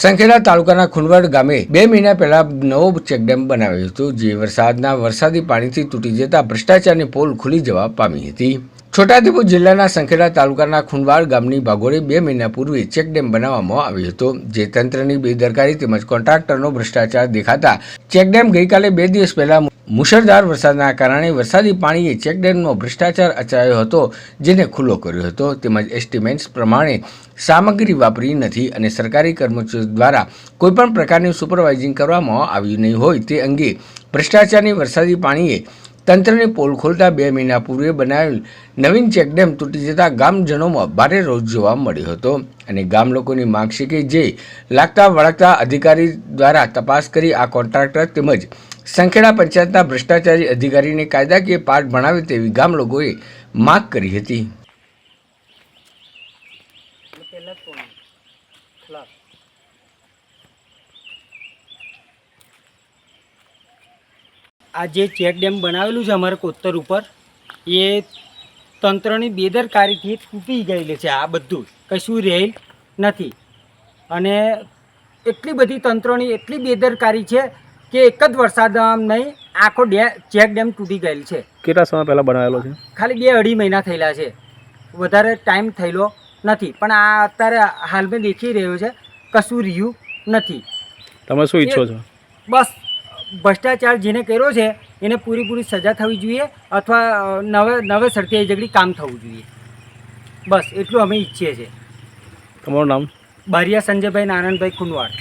સંખેડા તાલુકાના ખુંડવડ ગામે 2 મહિના પહેલા નવો ચેકડેમ બનાવ્યો હતો, જે વરસાદી પાણીથી તૂટી જતા ભ્રષ્ટાચારની પોલ ખુલી જવા પામી હતી। છોટાઉદેપુર જિલ્લાના સંખેડા તાલુકાના ખુંડવાડ ગામની ભાગોળે 2 મહિના પૂર્વે ચેકડેમ બનાવવામાં આવ્યો હતો, જે તંત્રની બેદરકારી તેમજ કોન્ટ્રાક્ટરનો ભ્રષ્ટાચાર દેખાતા ચેકડેમ ગઈકાલે 2 દિવસ પહેલા મુશળધાર વરસાદના કારણે વરસાદી પાણીએ ચેકડેમનો ભ્રષ્ટાચાર અચાયો હતો, જેને ખુલ્લો કર્યો હતો। તેમજ એસ્ટિમેટ્સ પ્રમાણે સામગ્રી વાપરી નથી અને સરકારી કર્મચારીઓ દ્વારા કોઈપણ પ્રકારનું સુપરવાઇઝિંગ કરવામાં આવ્યું નહીં હોય તે અંગે ભ્રષ્ટાચારની વરસાદી પાણીએ તંત્રની પોલ ખોલતા 2 મહિના પૂર્વે બનાવેલ નવીન ચેકડેમ તૂટી જતા ગામજનોમાં ભારે રોષ જોવા મળ્યો હતો અને ગામ લોકોની માંગ છે કે જે લાગતા વળગતા અધિકારી દ્વારા તપાસ કરી આ કોન્ટ્રાક્ટર તેમજ સંખેડા પંચાયતના ભ્રષ્ટાચારી અધિકારીને કાયદાકીય પાઠ ભણાવે તેવી ગામ લોકોએ માંગ કરી હતી। આ જે ચેક ડેમ બનાવેલું છે અમારે કોતર ઉપર, એ તંત્રની બેદરકારીથી તૂટી ગયેલી છે। આ બધું કશું રહેલ નથી અને એટલી બધી તંત્રની એટલી બેદરકારી છે કે એક જ વરસાદ નહીં આખો ચેક ડેમ તૂટી ગયેલ છે। કેટલા સમય પહેલાં બનાવેલો છે? ખાલી 2-2.5 મહિના થયેલા છે, વધારે ટાઈમ થયેલો નથી, પણ આ અત્યારે હાલમાં દેખી રહ્યો છે કશું રહ્યું નથી। તમે શું ઈચ્છો છો? બસ ભ્રષ્ટાચાર જેને કર્યો છે એને પૂરેપૂરી સજા થવી જોઈએ અથવા નવેસરથી એ જગ્યાએ કામ થવું જોઈએ, બસ એટલું અમે ઈચ્છીએ છીએ। તમારું નામ? બારિયા સંજયભાઈ નારાયણભાઈ ખુંડવાડ।